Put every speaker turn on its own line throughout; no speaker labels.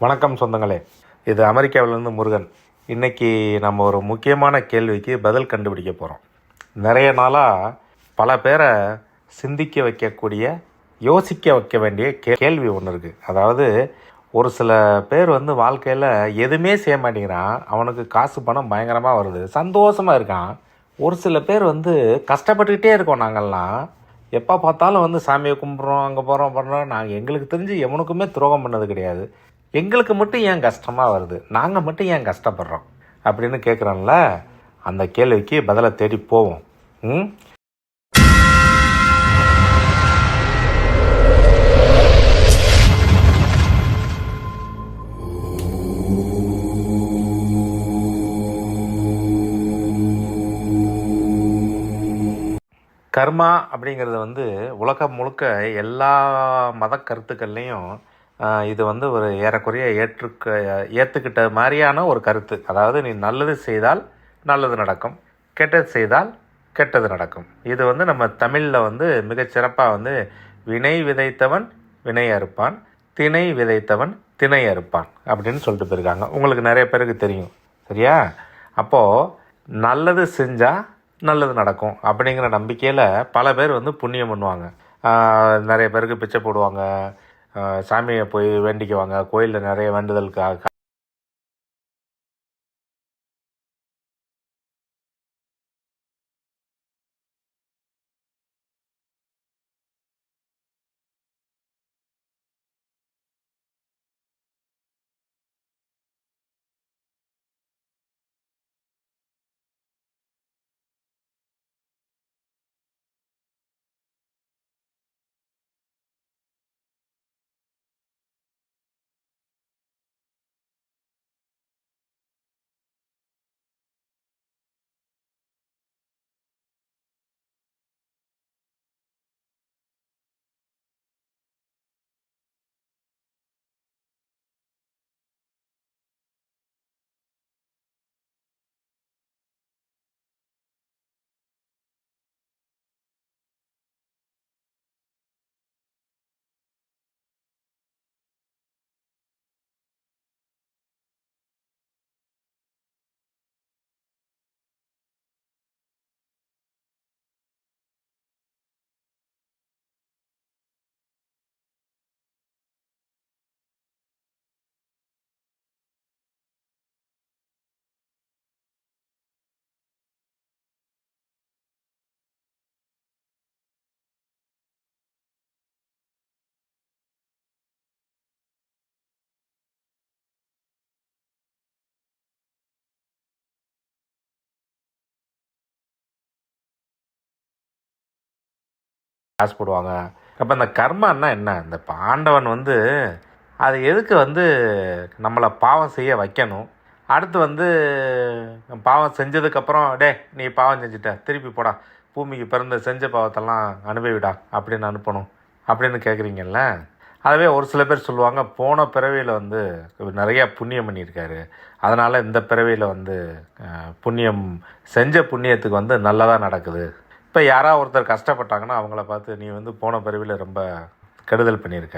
வணக்கம் சொந்தங்களே, இது அமெரிக்காவிலேருந்து முருகன். இன்றைக்கி நம்ம ஒரு முக்கியமான கேள்விக்கு பதில் கண்டுபிடிக்க போகிறோம். நிறைய நாளாக பல பேரை சிந்திக்க வைக்கக்கூடிய, யோசிக்க வைக்க வேண்டிய கேள்வி ஒன்று இருக்குது. அதாவது ஒரு சில பேர் வாழ்க்கையில் எதுவுமே செய்ய மாட்டேங்கிறான், அவனுக்கு காசு பணம் பயங்கரமாக வருது, சந்தோஷமாக இருக்கான். ஒரு சில பேர் கஷ்டப்பட்டுக்கிட்டே இருக்கோம். நாங்கள்லாம் எப்போ பார்த்தாலும் சாமியை கும்பிட்றோம், அங்கே போகிறோம் பண்ணுறோம். நாங்கள் எங்களுக்கு தெரிஞ்சு எவனுக்குமே துரோகம் பண்ணது கிடையாது. எங்களுக்கு மட்டும் ஏன் கஷ்டமாக வருது, நாங்கள் மட்டும் ஏன் கஷ்டப்படுறோம் அப்படின்னு கேட்குறோம்ல. அந்த கேள்விக்கு பதிலை தேடி போவோம். கர்மா அப்படிங்கிறது உலகம் முழுக்க எல்லா மத கருத்துக்கள்லேயும் இது ஒரு ஏறக்குறைய ஏற்றுக்கிட்ட மாதிரியான ஒரு கருத்து. அதாவது நீ நல்லது செய்தால் நல்லது நடக்கும், கெட்டது செய்தால் கெட்டது நடக்கும். இது நம்ம தமிழில் மிகச்சிறப்பாக வினை விதைத்தவன் வினை அறுப்பான், திணை விதைத்தவன் திணை அறுப்பான் அப்படின்னு சொல்லிட்டு போயிருக்காங்க. உங்களுக்கு நிறைய பேருக்கு தெரியும், சரியா? அப்போது நல்லது செஞ்சால் நல்லது நடக்கும் அப்படிங்கிற நம்பிக்கையில் பல பேர் புண்ணியம் பண்ணுவாங்க. நிறைய பேருக்கு பிச்சை போடுவாங்க, சாமியை போய் வேண்டிக்குவாங்க, கோயிலில் நிறைய வேண்டுதலுக்காக காசு போடுவாங்க. அப்போ இந்த கர்மான்னா என்ன? இந்த ஆண்டவன் அது எதுக்கு நம்மளை பாவம் செய்ய வைக்கணும்? அடுத்து பாவம் செஞ்சதுக்கப்புறம் நீ பாவம் செஞ்சுட்ட, திருப்பி போடா, பூமிக்கு பிறந்த செஞ்ச பாவத்தெல்லாம் அனுபவிடா அப்படின்னு அனுப்பணும் அப்படின்னு கேட்குறீங்கல்ல. அதுவே ஒரு சில பேர் சொல்லுவாங்க, போன பிறவியில் நிறையா புண்ணியம் பண்ணியிருக்காரு, அதனால் இந்த பிறவியில் புண்ணியம் செஞ்ச புண்ணியத்துக்கு நல்லதாக நடக்குது. இப்போ யாராவது ஒருத்தர் கஷ்டப்பட்டாங்கன்னா அவங்கள பார்த்து நீ போன பிறவியில் ரொம்ப கெடுதல் பண்ணியிருக்க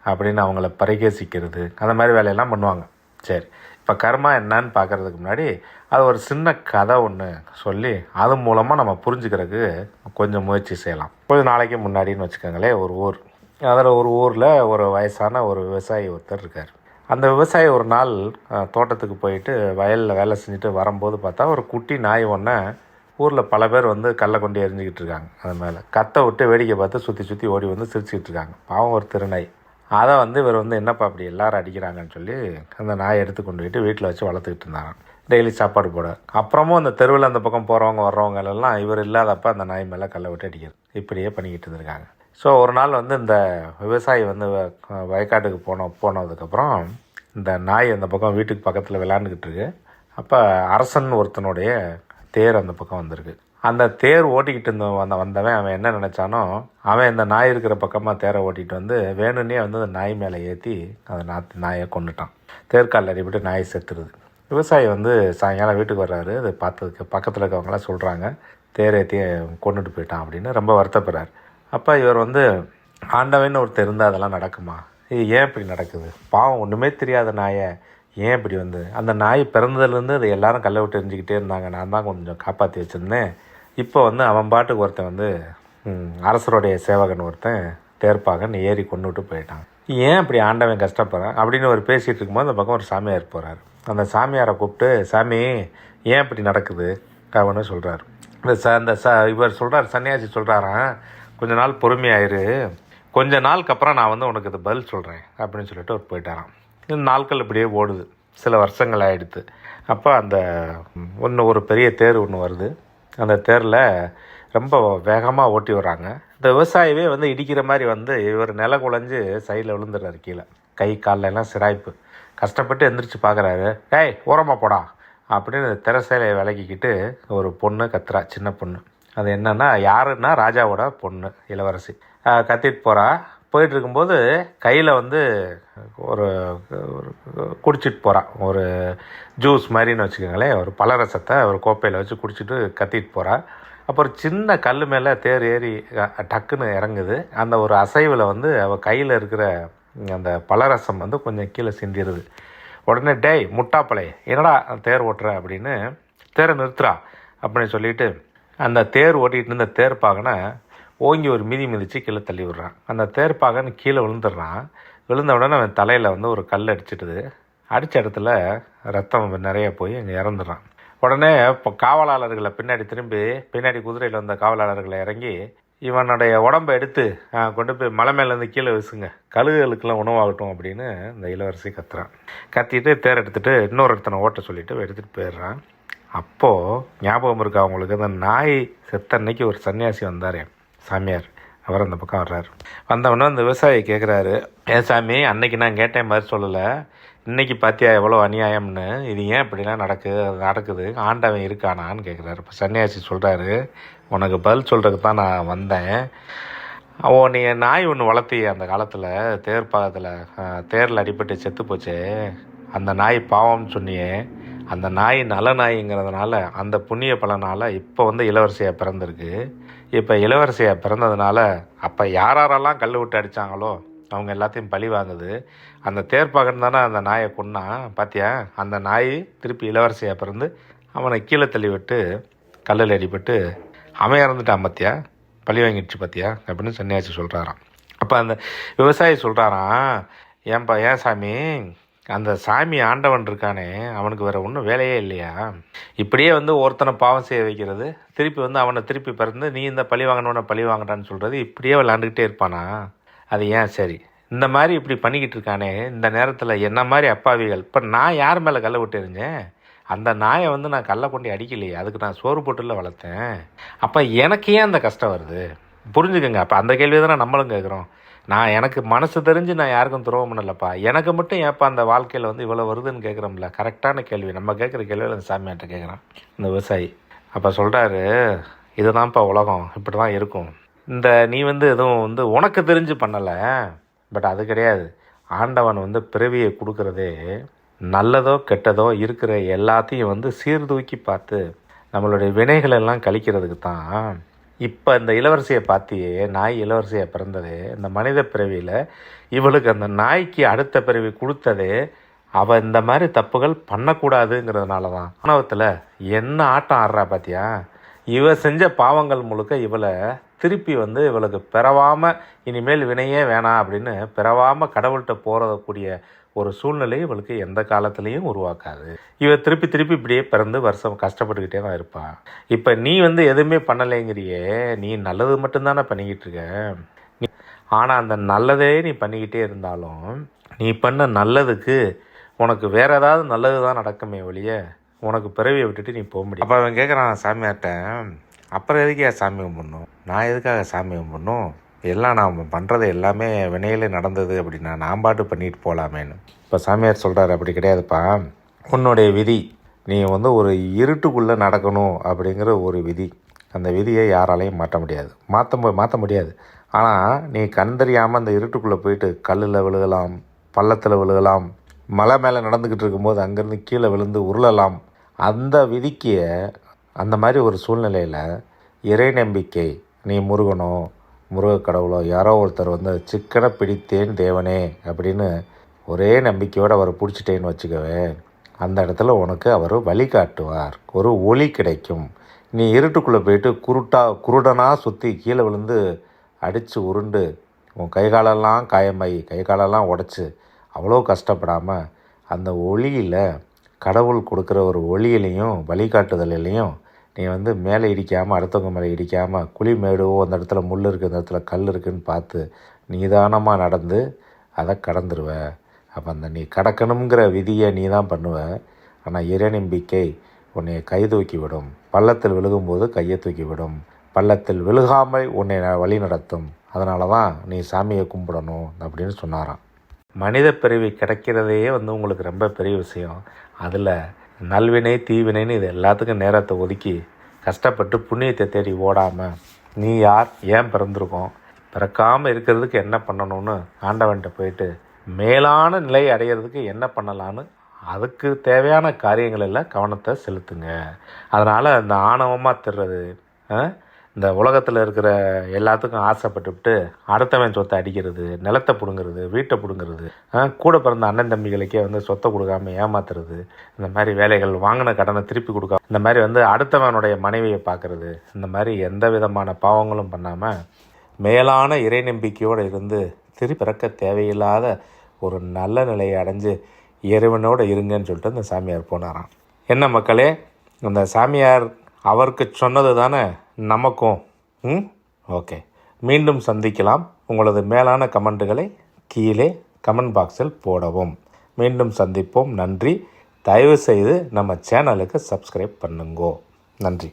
அப்படின்னு அவங்கள பரிகேசிக்கிறது, அந்த மாதிரி வேலையெல்லாம் பண்ணுவாங்க. சரி, இப்போ கர்மா என்னன்னு பார்க்குறதுக்கு முன்னாடி அது ஒரு சின்ன கதை ஒன்று சொல்லி அது மூலமாக நம்ம புரிஞ்சுக்கிறதுக்கு கொஞ்சம் முயற்சி செய்யலாம். கொஞ்சம் நாளைக்கு முன்னாடின்னு வச்சுக்கோங்களேன், ஒரு ஊர், அதில் ஒரு ஊரில் ஒரு வயசான ஒரு விவசாயி ஒருத்தர் இருக்கார். அந்த விவசாயி ஒரு நாள் தோட்டத்துக்கு போயிட்டு வயலில் வேலை செஞ்சுட்டு வரும்போது பார்த்தா ஒரு குட்டி நாய் ஒன்று ஊரில் பல பேர் கல்லை கொண்டு எரிஞ்சிக்கிட்டு இருக்காங்க. அது மேலே கத்தை விட்டு வேடிக்கை பார்த்து சுற்றி சுற்றி ஓடி சிரிச்சுக்கிட்டு இருக்காங்க. பாவம் ஒரு திருநாய். அதை இவர் என்னப்பா அப்படி எல்லாரும் அடிக்கிறாங்கன்னு சொல்லி அந்த நாயை எடுத்து கொண்டு போயிட்டு வீட்டில் வச்சு வளர்த்துக்கிட்டு இருந்தாங்க. டெய்லி சாப்பாடு போட. அப்புறமும் அந்த தெருவில் அந்த பக்கம் போகிறவங்க வர்றவங்க எல்லாம் இவர் இல்லாதப்போ அந்த நாய் மேலே கல்லை விட்டு அடிக்கிறது, இப்படியே பண்ணிக்கிட்டு இருந்திருக்காங்க. ஸோ ஒரு நாள் இந்த விவசாயி வயக்காட்டுக்கு போனதுக்கப்புறம் இந்த நாய் அந்த பக்கம் வீட்டுக்கு பக்கத்தில் விளாண்டுக்கிட்டு இருக்கு. அப்போ அரசன் ஒருத்தனுடைய தேர் அந்த பக்கம் வந்திருக்கு. அந்த தேர் ஓட்டிக்கிட்டு வந்தவன் அவன் என்ன நினச்சானோ, அவன் இந்த நாய் இருக்கிற பக்கமாக தேரை ஓட்டிகிட்டு வேணுன்னே அந்த நாய் மேலே ஏற்றி அந்த நாயை கொண்டுட்டான். தேர்காலில் அடிபட்டு நாய் செத்துருது. விவசாயி சாயங்காலம் வீட்டுக்கு வர்றாரு. அது பார்த்ததுக்கு பக்கத்தில் இருக்கவங்களாம் சொல்கிறாங்க, தேரேற்றி கொண்டுட்டு போயிட்டான் அப்படின்னு ரொம்ப வருத்தப்படுறார். அப்போ இவர் ஆண்டவன் ஒருத்தர் இருந்தால் அதெல்லாம் நடக்குமா, இது ஏன் இப்படி நடக்குது? பாவம் ஒன்றுமே தெரியாத நாயை ஏன் இப்படி வந்து அந்த நாய் பிறந்ததுலேருந்து அதை எல்லாரும் கல்லை விட்டு எரிஞ்சிக்கிட்டே இருந்தாங்க. நான் தான் கொஞ்சம் காப்பாற்றி வச்சுருந்தேன். இப்போ வந்து அவன் பாட்டுக்கு ஒருத்தன் வந்து அரசருடைய சேவகன் ஒருத்தன் தேர்ப்பாகன்னு ஏறி கொண்டு விட்டு போயிட்டான். ஏன் இப்படி ஆண்டவன் கஷ்டப்படுறான் அப்படின்னு ஒரு பேசிகிட்டு இருக்கும்போது அந்த பக்கம் ஒரு சாமியார் போகிறார். அந்த சாமியாரை கூப்பிட்டு, சாமி ஏன் இப்படி நடக்குது அவனு சொல்கிறார். இந்த இவர் சொல்கிறார், சன்னியாசி சொல்கிறாரான், கொஞ்ச நாள் பொறுமையாயிரு, கொஞ்ச நாளுக்கு அப்புறம் நான் வந்து உனக்கு இது பதில் சொல்கிறேன் அப்படின்னு சொல்லிட்டு அவர் போயிட்டாரான். இந்த நாட்கள் இப்படியே ஓடுது, சில வருஷங்கள் ஆகிடுது. அப்போ அந்த ஒரு பெரிய தேர் ஒன்று வருது. அந்த தேரில் ரொம்ப வேகமாக ஓட்டி வர்றாங்க. இந்த விவசாயிவே வந்து இடிக்கிற மாதிரி வந்து இவர் நில குழஞ்சு சைடில் விழுந்துடுறாரு கீழே. கை காலில் எல்லாம் சிராய்ப்பு. கஷ்டப்பட்டு எந்திரிச்சு பார்க்குறாரு. ஏய் ஓரமாக போடா அப்படின்னு திரைசேலையை விலக்கிக்கிட்டு ஒரு பொண்ணு கத்துறா, சின்ன பொண்ணு. அது என்னன்னா யாருன்னா ராஜாவோட பொண்ணு, இளவரசி. கத்திட்டு போகிறா. போயிட்டு இருக்கும்போது கையில் வந்து ஒரு குடிச்சிட்டு போகிறான், ஒரு ஜூஸ் மாதிரின்னு வச்சுக்கோங்களேன், ஒரு பலரசத்தை ஒரு கோப்பையில் வச்சு குடிச்சிட்டு கத்திட்டு போகிறா. அப்புறம் சின்ன கல் மேலே தேர் ஏறி டக்குன்னு இறங்குது. அந்த ஒரு அசைவில் வந்து அவள் கையில் இருக்கிற அந்த பலரசம் வந்து கொஞ்சம் கீழே சிந்திடுது. உடனே டேய் முட்டாப்பளை என்னடா தேர் ஓட்டுற அப்படின்னு தேரை நிறுத்துறா அப்படின்னு சொல்லிட்டு அந்த தேர் ஓட்டிகிட்டு இருந்த தேர்ப்பாகனை ஓங்கி ஒரு மிதித்து கீழே தள்ளி விடுறான். அந்த தேர்ப்பாகன்னு கீழே விழுந்துடுறான். விழுந்த உடனே அவன் தலையில் வந்து ஒரு கல் அடிச்சிட்டுது. அடித்த இடத்துல ரத்தம் நிறைய போய் அங்கே இறந்துடுறான். உடனே இப்போ காவலாளர்களை பின்னாடி குதிரையில் வந்த காவலாளர்களை இறங்கி இவனுடைய உடம்பை எடுத்து கொண்டு போய் மலை மேலேருந்து கீழே வீசுங்க, கழுகுகளுக்கெல்லாம் உணவாகட்டும் அப்படின்னு இந்த இளவரசி கத்துறான். கத்திட்டு தேர் எடுத்துகிட்டு இன்னொரு இடத்தனை ஓட்ட சொல்லிவிட்டு எடுத்துகிட்டு போயிடுறான். அப்போது ஞாபகம் இருக்கா அவங்களுக்கு, அந்த நாய் செத்த அன்னைக்கு ஒரு சன்னியாசி வந்தார், சாமியார். அவர் அந்த பக்கம் வர்றாரு. வந்தவொடனே அந்த விவசாயி கேட்குறாரு, ஏன் சாமி அன்னைக்கு நான் கேட்டேன் மாதிரி சொல்லலை, இன்றைக்கி பார்த்தியா எவ்வளோ அநியாயம்னு, இது ஏன் இப்படிலாம் நடக்குது, ஆண்டவன் இருக்கானான்னு கேட்குறாரு. இப்போ சன்னியாசி சொல்கிறாரு, உனக்கு பதில் சொல்கிறதுக்கு தான் நான் வந்தேன். நீ நாய் ஒன்று வளர்த்திய அந்த காலத்தில் தேரில் அடிபட்டு செத்து போச்சு, அந்த நாய் பாவம்னு சொன்னியே, அந்த நாய் நல்ல நாய்ங்கிறதுனால அந்த புண்ணிய பலனால் இப்போ வந்து இளவரசியாக பிறந்திருக்கு. இப்போ இளவரசியாக பிறந்ததுனால அப்போ யாரெல்லாம் கல் விட்டு அடித்தாங்களோ அவங்க எல்லாத்தையும் பழி வாங்குது. அந்த தேர்ப்பாகன் தானே அந்த நாயை கொன்னா, பார்த்தியா அந்த நாய் திருப்பி இளவரசியாக பிறந்து அவனை கீழே தள்ளி விட்டு கல்லில் அடிபட்டு அவன் இறந்துட்டான், பார்த்தியா பழி வாங்கிடுச்சு பார்த்தியா அப்படின்னு சன்னியாசி சொல்கிறாராம். அப்போ அந்த விவசாயி சொல்கிறாராம், ஏன் சாமி அந்த சாமி ஆண்டவன் இருக்கானே அவனுக்கு வேறு ஒன்றும் வேலையே இல்லையா, இப்படியே வந்து ஒருத்தனை பாவம் செய்ய வைக்கிறது, திருப்பி வந்து அவனை திருப்பி பிறந்து நீ இந்த பழி வாங்கினவனை பழி வாங்கிட்டான்னு சொல்கிறது, இப்படியே விளாண்டுக்கிட்டே இருப்பானா? அது ஏன் சரி இந்த மாதிரி இப்படி பண்ணிக்கிட்டு இருக்கானே, இந்த நேரத்தில் என்ன மாதிரி அப்பாவிகள், இப்போ நான் யார் மேலே கல்லை விட்டு எறிஞ்சேன், அந்த நாயை வந்து நான் கல்லை கொண்டு அடிக்கலையே, அதுக்கு நான் சோறு போட்டுல வளர்த்தேன், அப்போ எனக்கு ஏன் அந்த கஷ்டம் வருது புரிஞ்சுக்கோங்க. அப்போ அந்த கேள்வி தானே நம்மளும் கேட்குறோம். நான் எனக்கு மனசு தெரிஞ்சு நான் யாருக்கும் துரோகம் பண்ணலப்பா, எனக்கு மட்டும் ஏன்ப்பா அந்த வாழ்க்கையில் வந்து இவ்வளோ வருதுன்னு கேட்குறோம்ல, கரெக்டான கேள்வி. நம்ம கேட்குற கேள்வியில் அந்த சாமியார்ட்ட கேட்குறான் இந்த விவசாயி. அப்போ சொல்கிறாரு, இதுதான்ப்பா உலகம், இப்படி தான் இருக்கும். நீ வந்து எதுவும் வந்து உனக்கு தெரிஞ்சு பண்ணலை, பட் அது கிடையாது. ஆண்டவன் வந்து பிறவியை கொடுக்குறதே நல்லதோ கெட்டதோ இருக்கிற எல்லாத்தையும் வந்து சீர்தூக்கி பார்த்து நம்மளுடைய வினைகளெல்லாம் கழிக்கிறதுக்கு தான். இப்போ இந்த இளவரசியை பார்த்தியே, நாய் இளவரசியை பிறந்ததே இந்த மனித பிறவியில், இவளுக்கு அந்த நாய்க்கு அடுத்த பிறவி கொடுத்ததே அவள் இந்த மாதிரி தப்புகள் பண்ணக்கூடாதுங்கிறதுனால தான். ஆணவத்தில் என்ன ஆட்டம் ஆடுறா பார்த்தியா, இவ செஞ்ச பாவங்கள் முழுக்க இவளை திருப்பி வந்து இவளுக்கு பிறவாமல் இனிமேல் வினையே வேணாம் அப்படின்னு பிறவாமல் கடவுள்கிட்ட போகிறக்கூடிய ஒரு சூழ்நிலை இவளுக்கு எந்த காலத்துலேயும் உருவாக்காது. இவ திருப்பி இப்படியே பிறந்து வருஷம் கஷ்டப்பட்டுக்கிட்டே தான் இருப்பாள். இப்போ நீ வந்து எதுவுமே பண்ணலைங்கிறியே, நீ நல்லது மட்டும்தானே பண்ணிக்கிட்டு இருக்க. ஆனால் அந்த நல்லதே நீ பண்ணிக்கிட்டே இருந்தாலும் நீ பண்ண நல்லதுக்கு உனக்கு வேறு ஏதாவது நல்லது தான் நடக்குமே ஒழிய உனக்கு பிறவியை விட்டுட்டு நீ போக முடியும். அப்போ அவன் கேட்குறான் சாமியார்ட்ட, அப்புறம் எதுக்கே சாமி கும்பிடணும், நான் எதுக்காக சாமி கும்பிடணும், எல்லாம் நான் பண்ணுறது எல்லாமே வினையிலே நடந்தது அப்படின்னா நான் பாட்டு பண்ணிட்டு போகலாமேன்னு. இப்போ சாமியார் சொல்கிறார், அப்படி கிடையாதுப்பா, உன்னுடைய விதி, நீ வந்து ஒரு இருட்டுக்குள்ளே நடக்கணும் அப்படிங்கிற ஒரு விதி, அந்த விதியை யாராலையும் மாற்ற முடியாது. ஆனால் நீ கண் தெரியாமல் அந்த இருட்டுக்குள்ளே போயிட்டு கல்லில் விழுகலாம், பள்ளத்தில் விழுகலாம், மலை மேலே நடந்துக்கிட்டு இருக்கும்போது அங்கேருந்து கீழே விழுந்து உருளலாம். அந்த விதிக்கு அந்த மாதிரி ஒரு சூழ்நிலையில் இறை நம்பிக்கை, நீ முருகனோ முருகக் கடவுளோ யாரோ ஒருத்தர் வந்து சிக்கனை பிடித்தேன் தேவனே அப்படின்னு ஒரே நம்பிக்கையோடு அவரை பிடிச்சிட்டேன்னு வச்சுக்கவே, அந்த இடத்துல உனக்கு அவர் வழிகாட்டுவார். ஒரு ஒளி கிடைக்கும். நீ இருட்டுக்குள்ளே போயிட்டு குருடனாக சுற்றி கீழே விழுந்து அடித்து உருண்டு உன் கை காலெல்லாம் உடச்சி அவ்வளோ கஷ்டப்படாமல் அந்த ஒளியில் கடவுள் கொடுக்குற ஒரு ஒளியிலையும் வழிகாட்டுதலையும் நீ வந்து மேலே இடிக்காமல் அடுத்தவங்க மேலே இடிக்காமல் குழி மேடுவோ அந்த இடத்துல முள் இருக்குது அந்த இடத்துல கல் இருக்குதுன்னு பார்த்து நிதானமாக நடந்து அதை கடந்துருவ. அப்போ அந்த நீ கடக்கணுங்கிற விதியை நீ தான் பண்ணுவ. ஆனால் இறைநம்பிக்கை உன்னை கை தூக்கி விடும். பள்ளத்தில் விழுகும்போது கையை தூக்கி விடும். பள்ளத்தில் விழுகாமல் உன்னை வழி நடத்தும். அதனால தான் நீ சாமியை கும்பிடணும் அப்படின்னு சொன்னாராம். மனித பிறவி கிடைக்கிறதே வந்து உங்களுக்கு ரொம்ப பெரிய விஷயம். அதில் நல்வினை தீவினைன்னு இது எல்லாத்துக்கும் நேரத்தை ஒதுக்கி கஷ்டப்பட்டு புண்ணியத்தை தேடி ஓடாமல் நீ யார், ஏன் பிறந்திருக்கோம், பிறக்காமல் இருக்கிறதுக்கு என்ன பண்ணணும்னு ஆண்டவன்கிட்ட போயிட்டு மேலான நிலை அடையிறதுக்கு என்ன பண்ணலான்னு அதுக்கு தேவையான காரியங்களில் கவனத்தை செலுத்துங்க. அதனால் இந்த ஆணவமாக திடுறது, இந்த உலகத்தில் இருக்கிற எல்லாத்துக்கும் ஆசைப்பட்டுவிட்டு அடுத்தவன் சொத்தை அடிக்கிறது, நிலத்தை பிடுங்கிறது, வீட்டை பிடுங்கிறது, கூட பிறந்த அண்ணன் தம்பிகளுக்கே வந்து சொத்தை கொடுக்காமல் ஏமாத்துறது, இந்த மாதிரி வேலைகள், வாங்கின கடனை திருப்பி கொடுக்காம இந்த மாதிரி வந்து அடுத்தவனுடைய மனைவியை பார்க்குறது, இந்த மாதிரி எந்த விதமான பாவங்களும் பண்ணாமல் மேலான இறை நம்பிக்கையோடு இருந்து திருப்பிறக்க தேவையில்லாத ஒரு நல்ல நிலையை அடைஞ்சு இறைவனோடு இருங்கன்னு சொல்லிட்டு இந்த சாமியார் போனாராம். என்ன மக்களே, இந்த சாமியார் அவருக்கு சொன்னது தானே நமக்கும். ஓகே, மீண்டும் சந்திக்கலாம். உங்களது மேலான கமெண்ட்டுகளை கீழே கமெண்ட் பாக்ஸில் போடவும். மீண்டும் சந்திப்போம். நன்றி. தயவுசெய்து நம்ம சேனலுக்கு சப்ஸ்கிரைப் பண்ணுங்கோ. நன்றி.